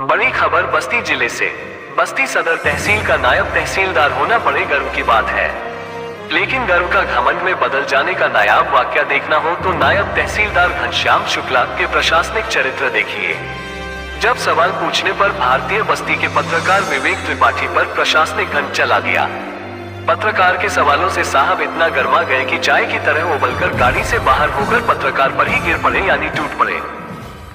बड़ी खबर बस्ती जिले से। बस्ती सदर तहसील का नायब तहसीलदार होना बड़े गर्व की बात है, लेकिन गर्व का घमंड में बदल जाने का नायाब वाकया देखना हो तो नायब तहसीलदार घनश्याम शुक्ला के प्रशासनिक चरित्र देखिए। जब सवाल पूछने पर भारतीय बस्ती के पत्रकार विवेक त्रिपाठी पर प्रशासनिक गन चला दिया। पत्रकार के सवालों से साहब इतना गर्मा गए कि चाय की तरह उबलकर गाड़ी से बाहर होकर पत्रकार पर ही गिर पड़े यानी टूट पड़े।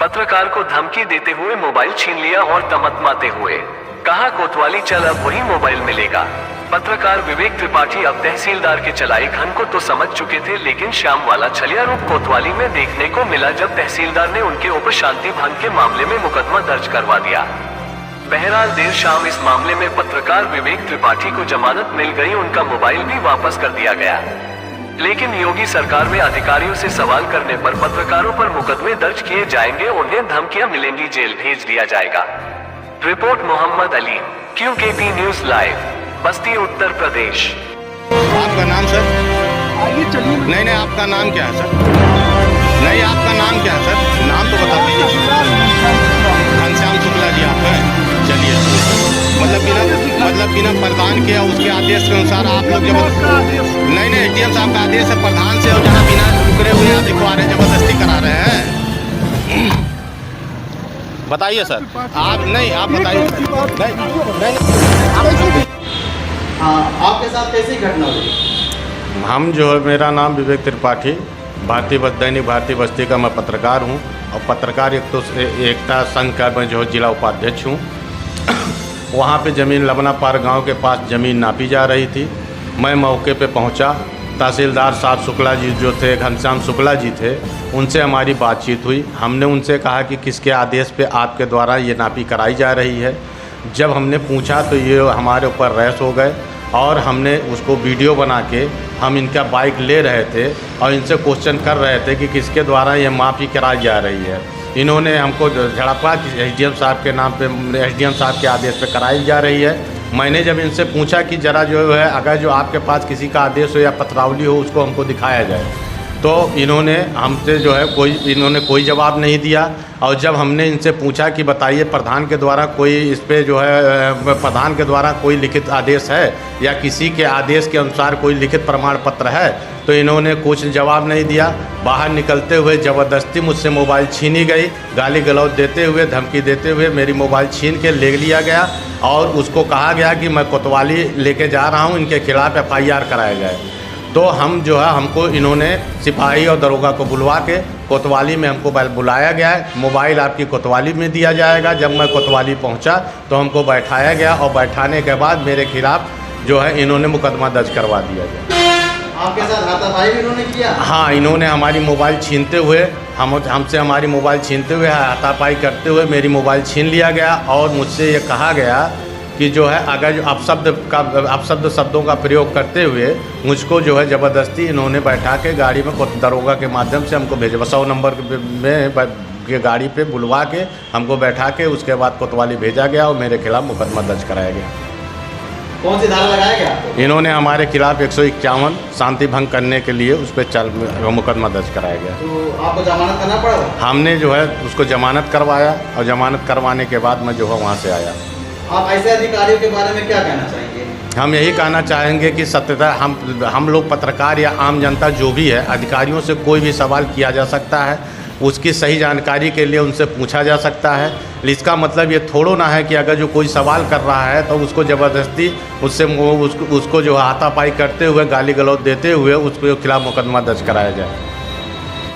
पत्रकार को धमकी देते हुए मोबाइल छीन लिया और तमतमाते हुए कहा, कोतवाली चल अब वही मोबाइल मिलेगा। पत्रकार विवेक त्रिपाठी अब तहसीलदार के चलाई घन को तो समझ चुके थे, लेकिन शाम वाला छलिया रूप कोतवाली में देखने को मिला जब तहसीलदार ने उनके ऊपर शांति भंग के मामले में मुकदमा दर्ज करवा दिया। बहरहाल देर शाम इस मामले में पत्रकार विवेक त्रिपाठी को जमानत मिल गई, उनका मोबाइल भी वापस कर दिया गया। लेकिन योगी सरकार में अधिकारियों से सवाल करने पर पत्रकारों पर मुकदमे दर्ज किए जाएंगे, उन्हें धमकियां मिलेंगी, जेल भेज दिया जाएगा। Report Mohammed Ali, QKP news live, Basti Uttar प्रदेश। आपका नाम सर? आइए चलिए। नहीं, आपका नाम क्या है सर? नहीं, आपका नाम क्या है सर? नाम तो बता दीजिए। घनश्याम शुक्ला जी आप हैं? चलिए, मतलब बिना प्रधान के उसके आदेश के अनुसार आप लोग नहीं ADM साहब का आदेश है प्रधान से, और जहाँ बिना रुकरे हुए आप दिखवा रहे हैं, जबरदस्ती करा रहे हैं। बताइए सर, आप नहीं, आप बताइए। आपके साथ कैसी घटना हुई? हम जो है, मेरा नाम विवेक त्रिपाठी, दैनिक भारतीय बस्ती का मैं पत्रकार हूँ, और पत्रकार एकता संघ का मैं जो जिला उपाध्यक्ष हूँ। वहाँ पे ज़मीन लबना पार गांव के पास ज़मीन नापी जा रही थी। मैं मौके पे पहुँचा, तहसीलदार साहब शुक्ला जी जो थे, घनश्याम शुक्ला जी थे, उनसे हमारी बातचीत हुई। हमने उनसे कहा कि किसके आदेश पे आपके द्वारा ये नापी कराई जा रही है। जब हमने पूछा तो ये हमारे ऊपर रैस हो गए, और हमने उसको वीडियो बना के हम इनका बाइक ले रहे थे और इनसे क्वेश्चन कर रहे थे कि किसके द्वारा ये मापी कराई जा रही है। इन्होंने हमको झड़पा कि SDM साहब के नाम पे, SDM साहब के आदेश पे कराई जा रही है। मैंने जब इनसे पूछा कि ज़रा जो है, अगर जो आपके पास किसी का आदेश हो या पत्रावली हो उसको हमको दिखाया जाए, तो इन्होंने हमसे जो है कोई जवाब नहीं दिया। और जब हमने इनसे पूछा कि बताइए प्रधान के द्वारा कोई इस पे जो है, प्रधान के द्वारा कोई लिखित आदेश है या किसी के आदेश के अनुसार कोई लिखित प्रमाण पत्र है, तो इन्होंने कुछ जवाब नहीं दिया। बाहर निकलते हुए ज़बरदस्ती मुझसे मोबाइल छीनी गई, गाली गलौज देते हुए, धमकी देते हुए मेरी मोबाइल छीन के ले लिया गया, और उसको कहा गया कि मैं कोतवाली लेके जा रहा हूँ, इनके खिलाफ़ FIR कराया जाए। तो हम जो है, हमको इन्होंने सिपाही और दरोगा को बुलवा के कोतवाली में हमको बुलाया गया है। मोबाइल आपकी कोतवाली में दिया जाएगा। जब मैं कोतवाली पहुंचा तो हमको बैठाया गया, और बैठाने के बाद मेरे खिलाफ़ जो है इन्होंने मुकदमा दर्ज करवा दिया गया। आपके साथ हाथापाई भी इन्होंने किया? हाँ, इन्होंने हमारी मोबाइल छीनते हुए, हमसे हमारी मोबाइल छीनते हुए, हाथापाई करते हुए मेरी मोबाइल छीन लिया गया, और मुझसे ये कहा गया कि जो है, अगर जो अपशब्द शब्दों का प्रयोग करते हुए मुझको जो है ज़बरदस्ती इन्होंने बैठा के गाड़ी में दरोगा के माध्यम से हमको भेजा, 100 नंबर में गाड़ी पे बुलवा के हमको बैठा के उसके बाद कोतवाली भेजा गया, और मेरे खिलाफ़ मुकदमा दर्ज कराया गया। कौन सी धारा लगाया गया? इन्होंने हमारे खिलाफ़ 151 शांति भंग करने के लिए उस पर मुकदमा दर्ज कराया गया। तो आपको जमानत करना पड़ा? हमने जो है उसको जमानत करवाया, और जमानत करवाने के बाद मैं जो है वहाँ से आया। आप ऐसे अधिकारियों के बारे में क्या कहना चाहेंगे? हम यही कहना चाहेंगे कि सत्यता हम लोग पत्रकार या आम जनता जो भी है, अधिकारियों से कोई भी सवाल किया जा सकता है, उसकी सही जानकारी के लिए उनसे पूछा जा सकता है। इसका मतलब ये थोड़ा ना है कि अगर जो कोई सवाल कर रहा है तो उसको ज़बरदस्ती उसको जो हाथापाई करते हुए, गाली गलौज देते हुए उसके खिलाफ़ मुकदमा दर्ज कराया जाए।